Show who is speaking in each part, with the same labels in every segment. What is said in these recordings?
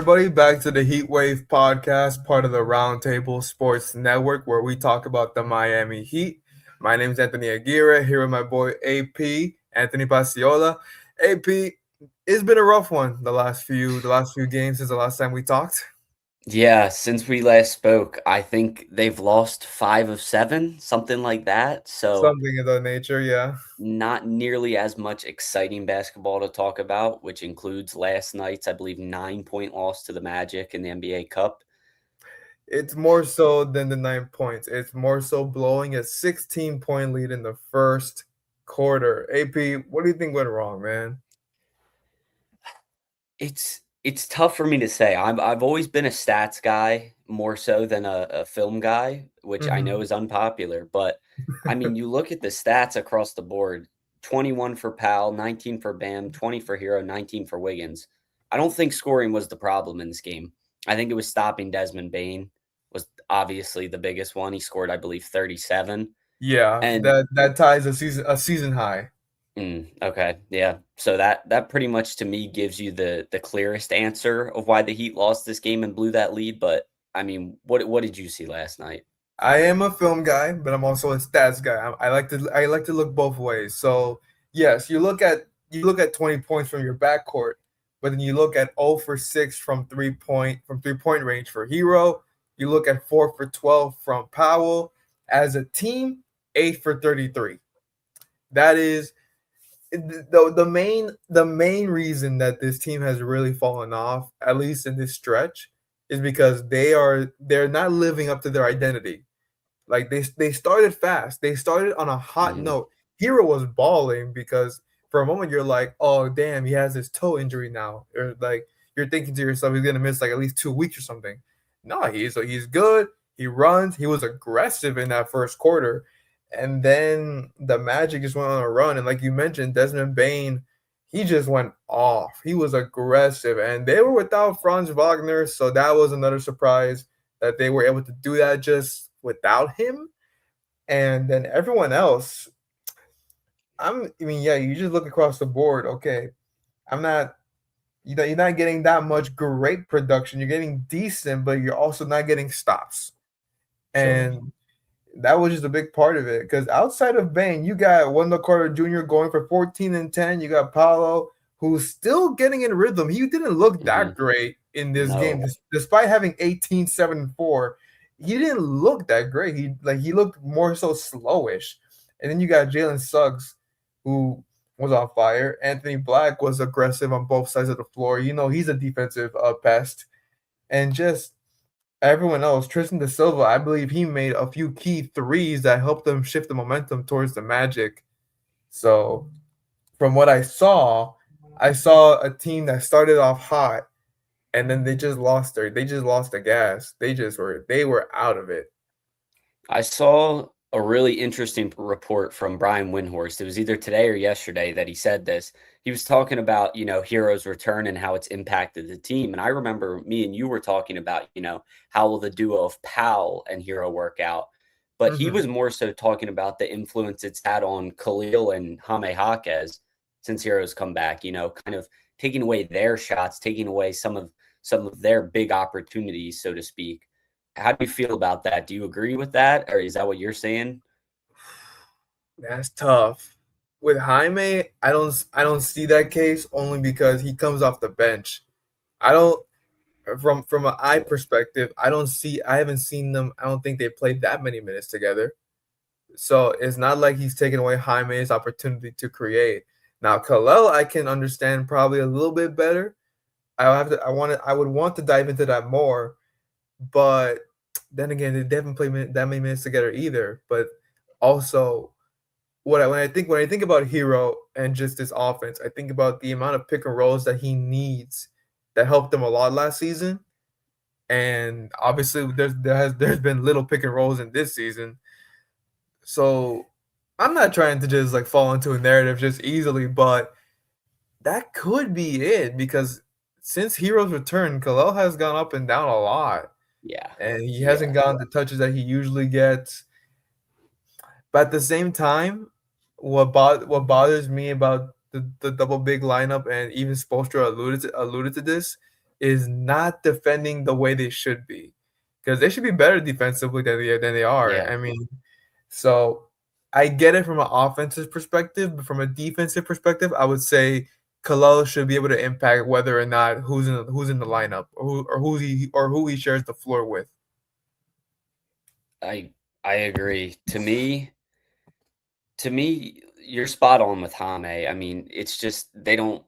Speaker 1: everybody. Back to the Heat Wave podcast, part of the Roundtable Sports Network, where we talk about the Miami Heat. My name is Anthony Aguirre, here with my boy AP, Anthony Pasciolla. AP, it's been a rough one the last few games since the last time we talked.
Speaker 2: Yeah, since we last spoke, I think they've lost 5 of 7, something like that. So,
Speaker 1: Something of that nature, yeah.
Speaker 2: not nearly as much exciting basketball to talk about, which includes last night's, I believe, 9-point loss to the Magic in the NBA Cup.
Speaker 1: It's more so than the 9 points. It's more so blowing a 16-point lead in the first quarter. AP, what do you think went wrong, man?
Speaker 2: It's tough for me to say. I've always been a stats guy more so than a film guy, which I know
Speaker 1: Mhm.
Speaker 2: is unpopular. But I mean, you look at the stats across the board: 21 for Powell, 19 for Bam, 20 for Hero, 19 for Wiggins. I don't think scoring was the problem in this game. I think it was stopping Desmond Bain was obviously the biggest one. He scored, I believe, 37.
Speaker 1: Yeah,
Speaker 2: And
Speaker 1: that ties a season high.
Speaker 2: Okay, yeah. So that pretty much to me gives you the clearest answer of why the Heat lost this game and blew that lead. But I mean, what did you see last night?
Speaker 1: I am a film guy, but I'm also a stats guy. I like to look both ways. So yes, you look at 20 points from your backcourt, but then you look at 0 for 6 from 3-point range for Hero. You look at 4 for 12 from Powell. As a team, 8 for 33. That is the main reason that this team has really fallen off, at least in this stretch, is because they're not living up to their identity. Like they started fast. They started on a hot
Speaker 2: Mhm.
Speaker 1: note. Hero was balling because for a moment you're like, oh damn, he has his toe injury now. Or like you're thinking to yourself, he's gonna miss like at least 2 weeks or something. No, he's good. He runs. He was aggressive in that first quarter. And then the Magic just went on a run. And like you mentioned, Desmond Bain, he just went off. He was aggressive. And they were without Franz Wagner, so that was another surprise that they were able to do that just without him. And then everyone else, I mean, yeah, you just look across the board. Okay, I'm not, you're not getting that much great production. You're getting decent, but you're also not getting stops.
Speaker 2: Sure.
Speaker 1: And that was just a big part of it. Because outside of Bain, you got Wendell Carter Jr. going for 14 and 10. You got Paolo, who's still getting in rhythm. He didn't look that
Speaker 2: Mhm.
Speaker 1: great in this game,
Speaker 2: No.
Speaker 1: despite having 18, 7, and 4. He didn't look that great. He looked more so slowish. And then you got Jalen Suggs, who was on fire. Anthony Black was aggressive on both sides of the floor. He's a defensive pest. And just everyone else, Tristan da Silva, I believe he made a few key threes that helped them shift the momentum towards the Magic. So, from what I saw a team that started off hot and then they just lost the gas. They were out of it.
Speaker 2: I saw a really interesting report from Brian Windhorst. It was either today or yesterday that he said this. He was talking about, Hero's return and how it's impacted the team. And I remember me and you were talking about, how will the duo of Powell and Hero work out? But he
Speaker 1: Mhm.
Speaker 2: was more so talking about the influence it's had on Khalil and Jaime Jaquez since Hero's come back, kind of taking away their shots, taking away some of their big opportunities, so to speak. How do you feel about that? Do you agree with that, or is that what you're saying?
Speaker 1: That's tough. With Jaime, I don't see that case only because he comes off the bench. I don't from an eye perspective, I haven't seen them. I don't think they played that many minutes together. So it's not like he's taking away Jaime's opportunity to create. Now Kalel, I can understand probably a little bit better. I would want to dive into that more, but then again, they haven't played that many minutes together either. But also, when I think about Hero and just this offense, I think about the amount of pick and rolls that he needs that helped them a lot last season. And obviously, there's been little pick and rolls in this season. So I'm not trying to just like fall into a narrative just easily, but that could be it because since Hero's return, Kalel has gone up and down a lot,
Speaker 2: Yeah.
Speaker 1: and he hasn't
Speaker 2: Yeah.
Speaker 1: gotten the touches that he usually gets. But at the same time, what bothers me about the double big lineup, and even Spoelstra alluded to this, is not defending the way they should be, because they should be better defensively than they are.
Speaker 2: Yeah.
Speaker 1: I mean, so I get it from an offensive perspective, but from a defensive perspective, I would say Kalal should be able to impact whether or not who's in the lineup, or who he shares the floor with.
Speaker 2: I I agree. To me, you're spot on with Hame. I mean, it's just they don't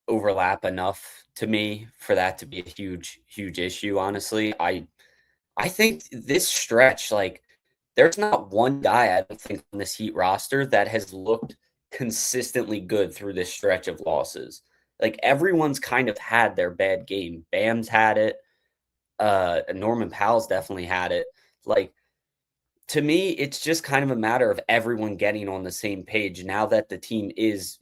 Speaker 2: overlap enough to me for that to be a huge, huge issue, honestly. I think this stretch, like, there's not one guy I don't think on this Heat roster that has looked consistently good through this stretch of losses. Like, everyone's kind of had their bad game. Bam's had it. Norman Powell's definitely had it. Like, to me, it's just kind of a matter of everyone getting on the same page now that the team is,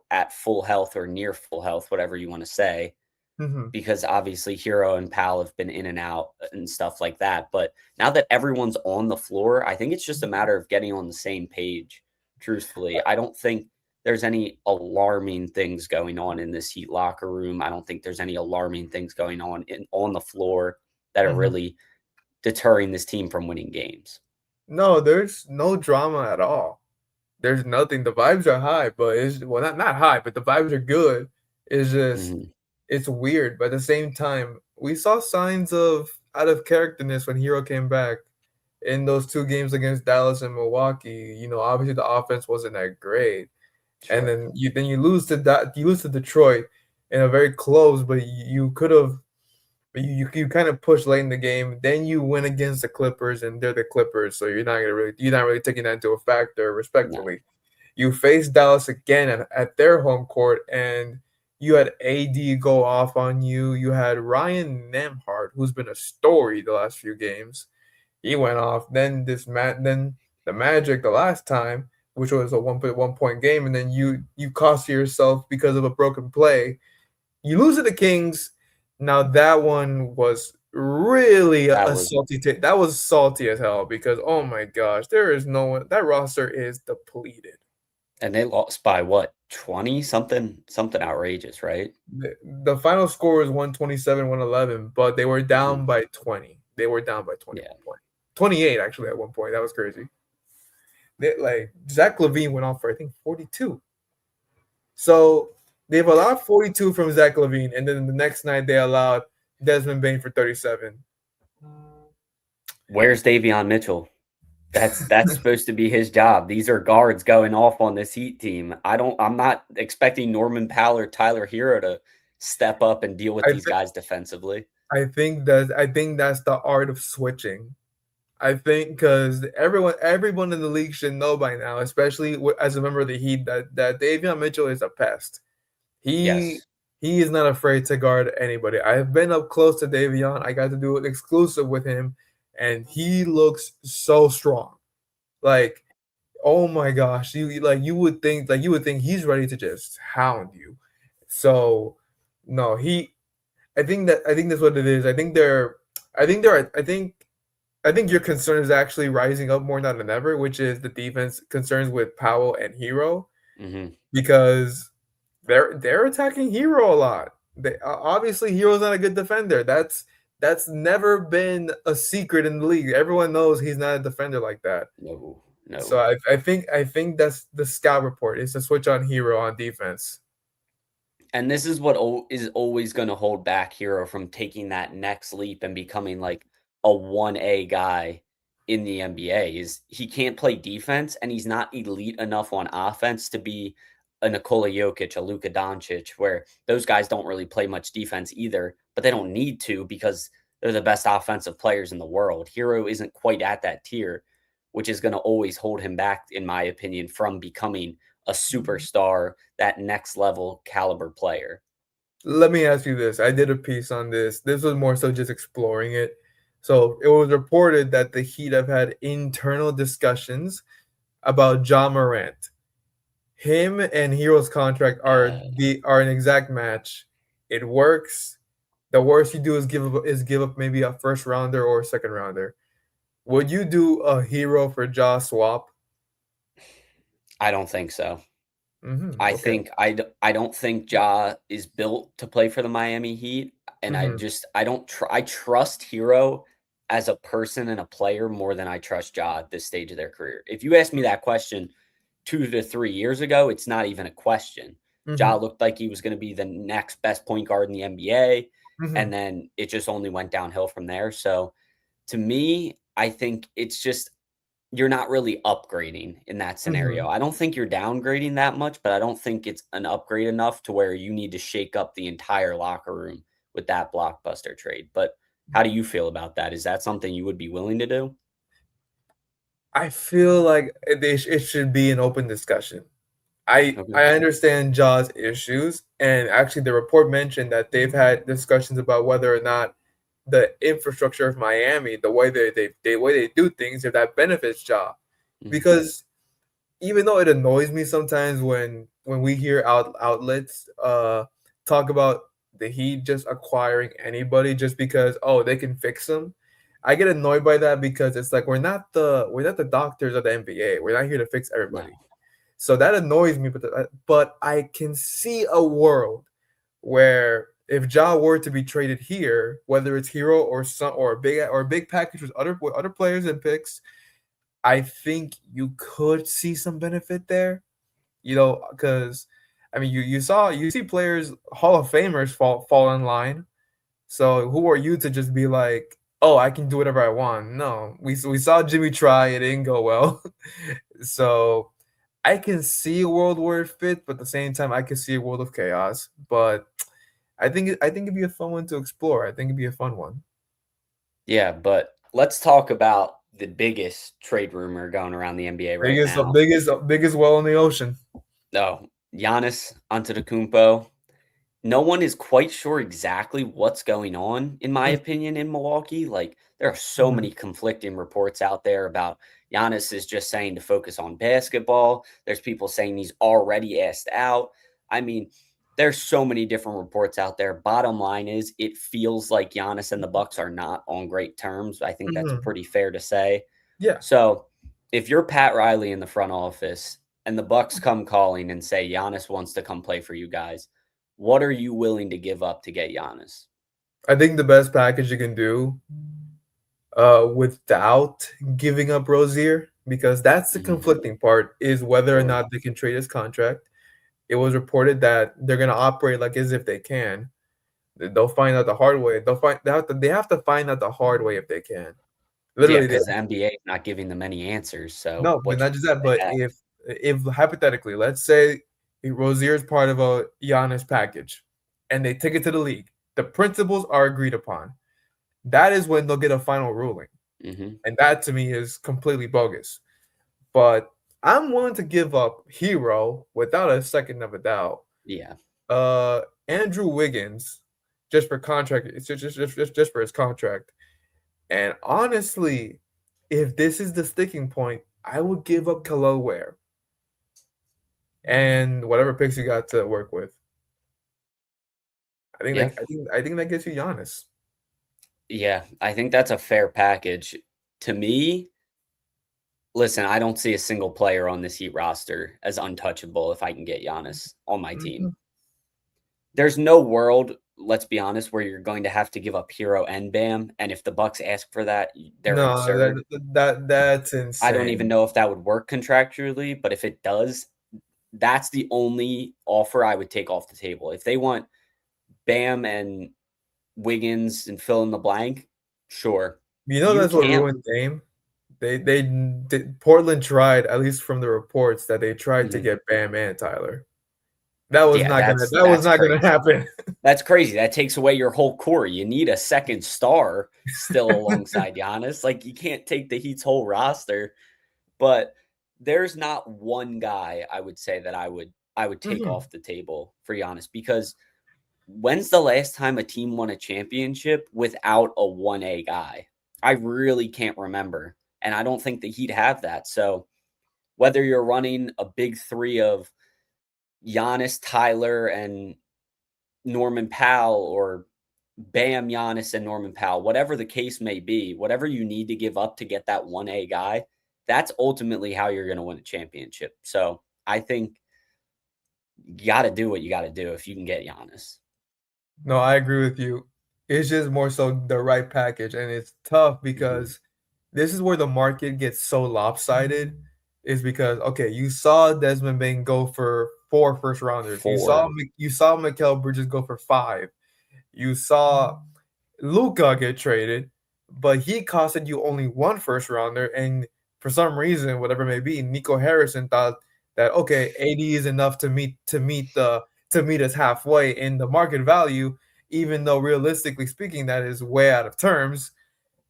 Speaker 2: at full health or near full health, whatever you want to say,
Speaker 1: Mhm,
Speaker 2: because obviously Hero and Powell have been in and out and stuff like that. But now that everyone's on the floor, I think it's just a matter of getting on the same page. Truthfully, I don't think there's any alarming things going on in this Heat locker room. I don't think there's any alarming things going on the floor that are
Speaker 1: mhm.
Speaker 2: really deterring this team from winning games.
Speaker 1: No, there's no drama at all. There's nothing. The vibes are high, but it's well, not high, but the vibes are good. It's just
Speaker 2: Mhm.
Speaker 1: it's weird, but at the same time, we saw signs of out of characterness when Hero came back in those two games against Dallas and Milwaukee. Obviously the offense wasn't that great, and
Speaker 2: Sure.
Speaker 1: then you lose to Detroit in a very close, but you could have. But you kind of push late in the game, then you win against the Clippers, and they're the Clippers, so you're not really taking that into a factor
Speaker 2: No.
Speaker 1: respectfully. You face Dallas again at their home court, and you had AD go off on you. You had Ryan Nembhard, who's been a story the last few games. He went off. Then the Magic the last time, which was a 1 point game, and then you cost yourself because of a broken play. You lose to the Kings. Now that one was really a,
Speaker 2: That
Speaker 1: a
Speaker 2: was
Speaker 1: salty take. That was salty as hell because oh my gosh, there is no one. That roster is depleted.
Speaker 2: and they lost by what, 20 something outrageous, right?
Speaker 1: The final score was 127-111, but they were
Speaker 2: Mhm.
Speaker 1: down by 20. They were down by 20
Speaker 2: Yeah.
Speaker 1: one point. 28 actually at one point. That was crazy. Like Zach Levine went off for I think 42. So they've allowed 42 from Zach Levine, and then the next night they allowed Desmond Bain for 37.
Speaker 2: Where's Davion Mitchell? That's supposed to be his job. These are guards going off on this Heat team. I'm not expecting Norman Powell or Tyler Hero to step up and deal with
Speaker 1: I
Speaker 2: these
Speaker 1: think
Speaker 2: guys defensively.
Speaker 1: I think that's the art of switching. I think because everyone in the league should know by now, especially as a member of the Heat, that Davion Mitchell is a pest. He
Speaker 2: Yes.
Speaker 1: he is not afraid to guard anybody. I've been up close to Davion. I got to do an exclusive with him, and he looks so strong. Like, oh my gosh, you would think he's ready to just hound you. So, no, I think that's what it is. I think your concern is actually rising up more now than ever, which is the defense concerns with Powell and Hero
Speaker 2: Mhm.
Speaker 1: because they're attacking Hero a lot. Obviously Hero's not a good defender. That's never been a secret in the league. Everyone knows he's not a defender like that.
Speaker 2: No.
Speaker 1: So
Speaker 2: No.
Speaker 1: I think that's the scout report is to switch on Hero on defense.
Speaker 2: And this is what is always going to hold back Hero from taking that next leap and becoming like a 1A guy in the NBA is he can't play defense and he's not elite enough on offense to be a Nikola Jokic, a Luka Doncic, where those guys don't really play much defense either, but they don't need to because they're the best offensive players in the world. Hero isn't quite at that tier, which is going to always hold him back, in my opinion, from becoming a superstar, that next level caliber player.
Speaker 1: Let me ask you this. I did a piece on this. This was more so just exploring it. So it was reported that the Heat have had internal discussions about John Morant. Him and Hero's contract are
Speaker 2: Uh,
Speaker 1: an exact match. It works. The worst you do is give up maybe a first rounder or a second rounder. Would you do a Hero for Ja swap?
Speaker 2: I don't think so.
Speaker 1: Okay.
Speaker 2: I don't think Ja is built to play for the Miami Heat. And
Speaker 1: Mhm.
Speaker 2: I trust Hero as a person and a player more than I trust Ja at this stage of their career. If you asked me that question 2 to 3 years ago, it's not even a question. Ja
Speaker 1: Mhm.
Speaker 2: looked like he was gonna be the next best point guard in the NBA, and
Speaker 1: Mhm.
Speaker 2: then it just only went downhill from there. So, to me, I think it's just you're not really upgrading in that scenario.
Speaker 1: Mhm.
Speaker 2: I don't think you're downgrading that much, but I don't think it's an upgrade enough to where you need to shake up the entire locker room with that blockbuster trade. But how do you feel about that? Is that something you would be willing to do?
Speaker 1: I feel like it should be an open discussion. I
Speaker 2: Okay.
Speaker 1: understand Ja's issues, and actually the report mentioned that they've had discussions about whether or not the infrastructure of Miami, the way they way they do things, if that benefits Ja.
Speaker 2: Mhm.
Speaker 1: Because even though it annoys me sometimes when we hear outlets talk about the Heat just acquiring anybody just because oh they can fix them, I get annoyed by that because it's like we're not the doctors of the NBA. We're not here to fix everybody.
Speaker 2: No.
Speaker 1: So that annoys me, but I can see a world where if Ja were to be traded here, whether it's Hero or a big package with other players and picks, I think you could see some benefit there. Because I mean, you see players Hall of Famers fall in line. So who are you to just be like, oh, I can do whatever I want? No, we saw Jimmy try, it didn't go well. So I can see a world where it fits, but at the same time, I can see a world of chaos. But I think it'd be a fun one to explore. I think it'd be a fun one.
Speaker 2: Yeah, but let's talk about the biggest trade rumor going around the NBA right
Speaker 1: Biggest,
Speaker 2: now.
Speaker 1: biggest, biggest well in the ocean.
Speaker 2: No, Giannis Antetokounmpo. No one is quite sure exactly what's going on, in my opinion, in Milwaukee. Like, there are so
Speaker 1: Mhm.
Speaker 2: many conflicting reports out there about Giannis is just saying to focus on basketball. There's people saying he's already asked out. I mean, there's so many different reports out there. Bottom line is, it feels like Giannis and the Bucks are not on great terms. I think that's
Speaker 1: Mhm.
Speaker 2: pretty fair to say.
Speaker 1: Yeah,
Speaker 2: So, if you're Pat Riley in the front office and the Bucks come calling and say Giannis wants to come play for you guys, what are you willing to give up to get Giannis?
Speaker 1: I think the best package you can do, without giving up Rozier, because that's the
Speaker 2: Mhm.
Speaker 1: conflicting part, is whether or
Speaker 2: Sure.
Speaker 1: not they can trade his contract. It was reported that they're gonna operate like as if they can. They'll find out the hard way. They have to find out the hard way if they can.
Speaker 2: Yeah,
Speaker 1: Literally,
Speaker 2: because the NBA is not giving them any answers. So
Speaker 1: no, but
Speaker 2: what
Speaker 1: not just that.
Speaker 2: they
Speaker 1: But
Speaker 2: have.
Speaker 1: if hypothetically, let's say Rozier is part of a Giannis package, and they take it to the league, the principles are agreed upon. That is when they'll get a final ruling,
Speaker 2: Mhm.
Speaker 1: and that to me is completely bogus. But I'm willing to give up Hero without a second of a doubt.
Speaker 2: Yeah.
Speaker 1: Uh, Andrew Wiggins, just for contract, it's just for his contract. And honestly, if this is the sticking point, I would give up Khalil Ware and whatever picks you got to work with. I think
Speaker 2: Yeah.
Speaker 1: that I think that gets you Giannis.
Speaker 2: Yeah. I think that's a fair package. To me, listen, I don't see a single player on this Heat roster as untouchable if I can get Giannis on my team.
Speaker 1: Mhm.
Speaker 2: There's no world, let's be honest, where you're going to have to give up Hero and Bam, and if the Bucks ask for that, they're
Speaker 1: No,
Speaker 2: absurd.
Speaker 1: that's
Speaker 2: I don't even
Speaker 1: insane.
Speaker 2: know if that would work contractually, but if it does, that's the only offer I would take off the table. If they want Bam and Wiggins and fill in the blank, sure. You
Speaker 1: That's what
Speaker 2: can't.
Speaker 1: ruined Dame. Portland tried, at least from the reports, that they tried to
Speaker 2: Mhm.
Speaker 1: get Bam and Tyler. That was
Speaker 2: Yeah,
Speaker 1: not gonna
Speaker 2: that's
Speaker 1: that was
Speaker 2: that's
Speaker 1: not gonna
Speaker 2: crazy.
Speaker 1: happen.
Speaker 2: That's crazy. That takes away your whole core. You need a second star still alongside Giannis. Like, you can't take the Heat's whole roster. But there's not one guy I would say that I would take
Speaker 1: Mhm.
Speaker 2: off the table for Giannis because when's the last time a team won a championship without a 1A guy? I really can't remember. And I don't think the Heat have that. So whether you're running a big three of Giannis, Tyler, and Norman Powell, or Bam, Giannis, and Norman Powell, whatever the case may be, whatever you need to give up to get that 1A guy, that's ultimately how you're going to win a championship. So I think you got to do what you got to do if you can get Giannis.
Speaker 1: No, I agree with you. It's just more so the right package, and it's tough
Speaker 2: Mhm.
Speaker 1: because this is where the market gets so lopsided. Is because okay, you saw Desmond Bain go for 4 first rounders.
Speaker 2: Four.
Speaker 1: You saw Mikal Bridges go for 5. You saw Luca get traded, but he costed you only 1 first rounder, and for some reason, whatever it may be, Nico Harrison thought that okay, 80 is enough to meet us halfway in the market value, even though realistically speaking, that is way out of terms.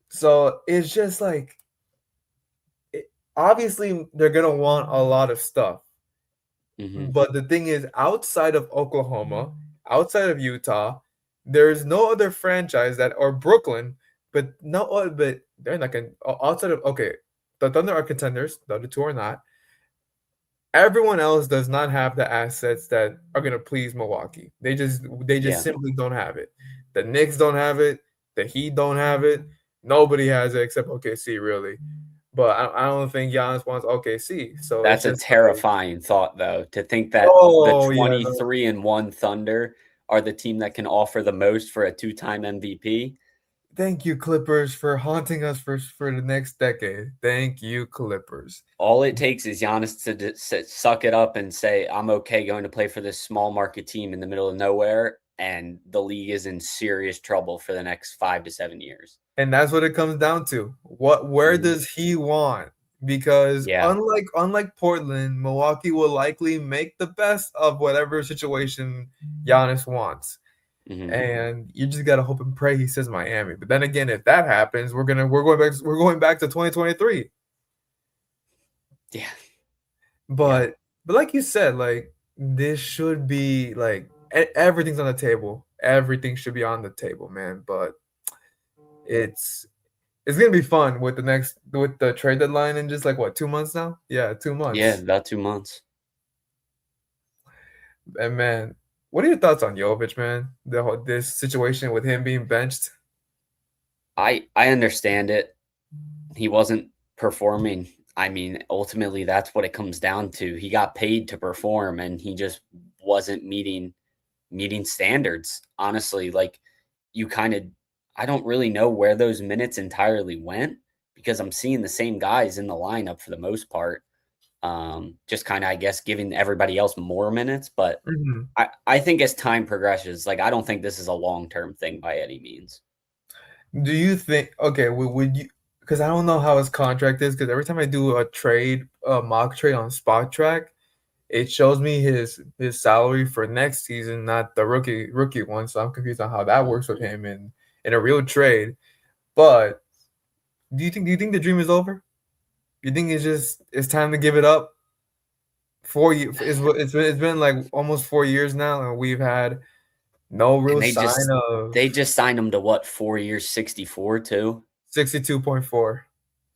Speaker 1: So it's just like obviously they're gonna want a lot of stuff.
Speaker 2: Mhm.
Speaker 1: But the thing is, outside of Oklahoma, outside of Utah, there's no other franchise that or Brooklyn, but no other, but they're not going outside of okay, the Thunder are contenders, the other two are not. Everyone else does not have the assets that are gonna please Milwaukee. They just
Speaker 2: Yeah.
Speaker 1: simply don't have it. The Knicks don't have it, the Heat don't have it, nobody has it except OKC really. But I don't think Giannis wants OKC. So it's
Speaker 2: That's a
Speaker 1: just like,
Speaker 2: terrifying thought, though, to think that the
Speaker 1: oh yeah, no.
Speaker 2: 23-1 Thunder are the team that can offer the most for a two-time MVP.
Speaker 1: Thank you, Clippers, for haunting us for the next decade. Thank you, Clippers.
Speaker 2: All it takes is Giannis to suck it up and say, "I'm okay going to play for this small market team in the middle of nowhere," and the league is in serious trouble for the next 5 to 7 years.
Speaker 1: And that's what it comes down to. Where
Speaker 2: Mhm.
Speaker 1: does he want? Because
Speaker 2: Yeah.
Speaker 1: unlike Portland, Milwaukee will likely make the best of whatever situation Giannis wants.
Speaker 2: Mhm.
Speaker 1: And you just gotta hope and pray he says Miami. But then again, if that happens, we're going back to 2023.
Speaker 2: Yeah. Yeah.
Speaker 1: But like you said, like this should be like everything's on the table. Everything should be on the table, man. But it's it's gonna be fun with the trade deadline in just like what 2 months now? Yeah, two
Speaker 2: Yeah,
Speaker 1: months.
Speaker 2: about 2 months.
Speaker 1: And man, what are your thoughts on Jovic, man? This situation with him being benched.
Speaker 2: I understand it. He wasn't performing. I mean, ultimately, that's what it comes down to. He got paid to perform, and he just wasn't meeting standards. Honestly, like you kind of, I don't really know where those minutes entirely went because I'm seeing the same guys in the lineup for the most part. Just kind of, I guess, giving everybody else more minutes. But
Speaker 1: Mhm.
Speaker 2: I think as time progresses, like I don't think this is a long term thing by any means.
Speaker 1: Do you think okay, would you because I don't know how his contract is because every time I do a mock trade on Spot Track, it shows me his salary for next season, not the rookie one. So I'm confused on how that works with him in a real trade. But do you think the dream is over? You think it's time to give it up? 4 years it's been like almost 4 years now, and we've had no real
Speaker 2: And
Speaker 1: sign of
Speaker 2: they just signed him to what, 4 years, 64 too?
Speaker 1: 62.4.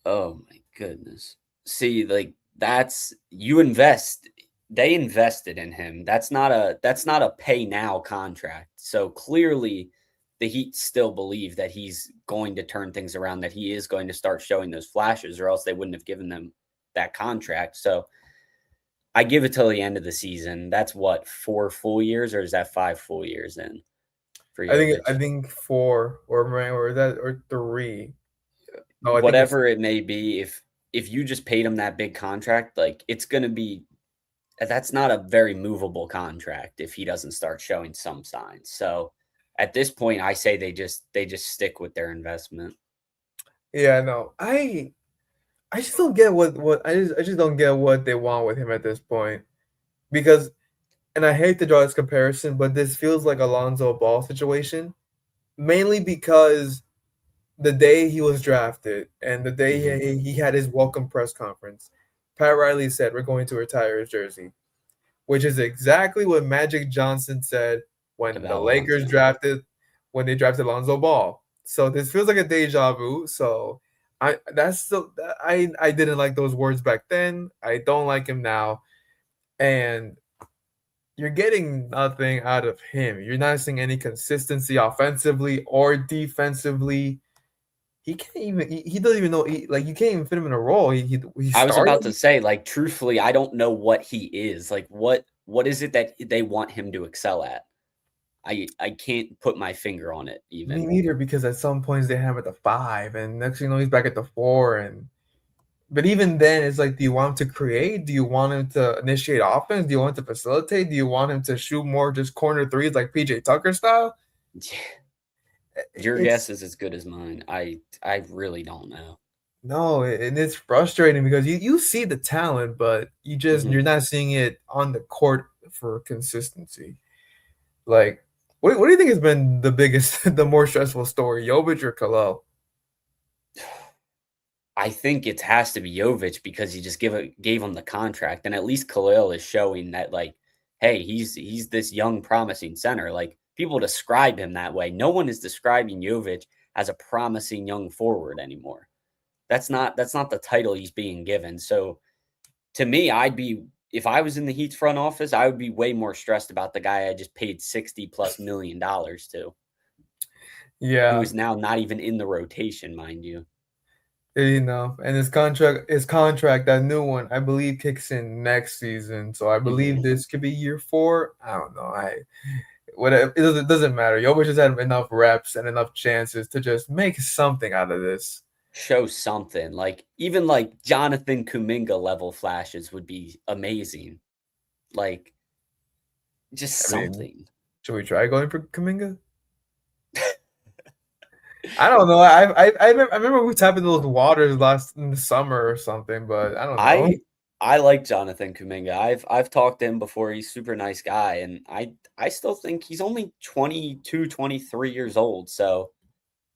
Speaker 2: Oh my goodness. See, like that's you invest they invested in him. That's not a pay now contract. So clearly the Heat still believe that he's going to turn things around, that he is going to start showing those flashes, or else they wouldn't have given them that contract. So I give it till the end of the season. That's what, 4 full years, or is that 5 full years in for
Speaker 1: I
Speaker 2: Jovic?
Speaker 1: think 4 or 3. No, I think it's
Speaker 2: Whatever it may be, if you just paid him that big contract, like it's gonna be that's not a very movable contract if he doesn't start showing some signs. So at this point, I say they just stick with their investment.
Speaker 1: yeah, no. I just don't get what I just don't get what they want with him at this point because and I hate to draw this comparison, but this feels like a Lonzo Ball situation mainly because the day he was drafted and the day
Speaker 2: Mhm.
Speaker 1: he had his welcome press conference, Pat Riley said, "We're going to retire his jersey," which is exactly what Magic Johnson said when the
Speaker 2: About
Speaker 1: Lakers
Speaker 2: Lonzo.
Speaker 1: drafted Lonzo Ball. So this feels like a deja vu. So I didn't like those words back then. I don't like him now, and you're getting nothing out of him. You're not seeing any consistency offensively or defensively. He can't even. He doesn't even know. Like you can't even fit him in a role. He
Speaker 2: I was about to
Speaker 1: started.
Speaker 2: say, like, truthfully, I don't know what he is. Like, what is it that they want him to excel at? I can't put my finger on it
Speaker 1: Me
Speaker 2: even.
Speaker 1: neither, because at some points they have him at the 5, and next thing you know, he's back at the 4. And but even then, it's like, do you want him to create? Do you want him to initiate offense? Do you want him to facilitate? Do you want him to shoot more just corner threes like PJ Tucker style?
Speaker 2: Your
Speaker 1: It's
Speaker 2: guess is as good as mine. I really don't know.
Speaker 1: no, and it's frustrating because you see the talent, but
Speaker 2: Mhm.
Speaker 1: you're not seeing it on the court for consistency. Like, what do you think has been the biggest, the more stressful story, Jovic or Kalel?
Speaker 2: I think it has to be Jovic because he just gave him the contract, and at least Khalil is showing that like, hey, he's this young promising center. Like people describe him that way. No one is describing Jovic as a promising young forward anymore. That's not the title he's being given. So to me, I'd be if I was in the Heat's front office, I would be way more stressed about the guy I just paid 60 plus $1 million to, who
Speaker 1: Yeah,
Speaker 2: is now not even in the rotation, mind you.
Speaker 1: and that new one, I believe kicks in next season. So I
Speaker 2: Mhm.
Speaker 1: believe this could be year 4. I don't know. It doesn't matter. Jovic has had enough reps and enough chances to just make something out of this.
Speaker 2: Show something, like, even, like, Jonathan Kuminga level flashes would be amazing. Like, just
Speaker 1: I mean,
Speaker 2: something.
Speaker 1: should we try going for Kaminga? I don't know. I remember we tapped into those waters last in the summer or something, but I don't know.
Speaker 2: I like Jonathan Kuminga. I've talked to him before, he's super nice guy, and I still think he's only 22, 23 years old, so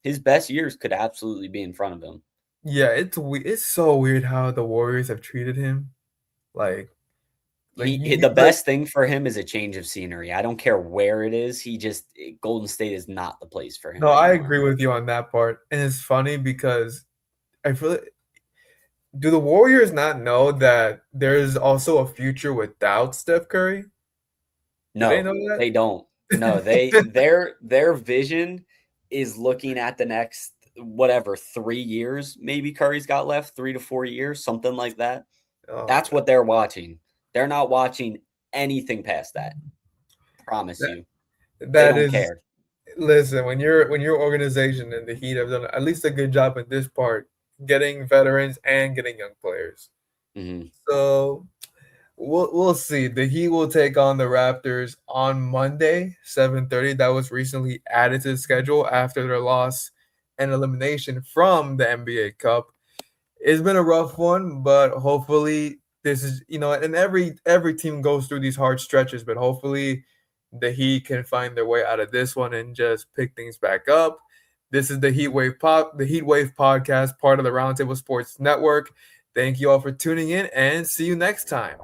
Speaker 2: his best years could absolutely be in front of him.
Speaker 1: Yeah, it's so weird how the Warriors have treated him. Like
Speaker 2: The
Speaker 1: like
Speaker 2: best thing for him is a change of scenery. I don't care where it is, Golden State is not the place for him
Speaker 1: no, I
Speaker 2: anymore.
Speaker 1: agree with you on that part. And it's funny because I feel like, do the Warriors not know that there's also a future without Steph Curry? Do they
Speaker 2: No,
Speaker 1: know
Speaker 2: they don't. No,
Speaker 1: that?
Speaker 2: their vision is looking at the next whatever 3 years maybe Curry's got left, 3 to 4 years, something like that.
Speaker 1: Oh,
Speaker 2: That's what they're watching. They're not watching anything past that. Promise
Speaker 1: that
Speaker 2: you. They
Speaker 1: that
Speaker 2: don't
Speaker 1: is
Speaker 2: care.
Speaker 1: listen, when your organization and the Heat have done at least a good job in this part, getting veterans and getting young players.
Speaker 2: Mhm.
Speaker 1: So we'll see. The Heat will take on the Raptors on Monday, 7:30. That was recently added to the schedule after their loss and elimination from the NBA Cup. It's been a rough one, but hopefully this is, and every team goes through these hard stretches, but hopefully the Heat can find their way out of this one and just pick things back up. This is the Heat Wave podcast, part of the Roundtable Sports Network. Thank you all for tuning in, and see you next time.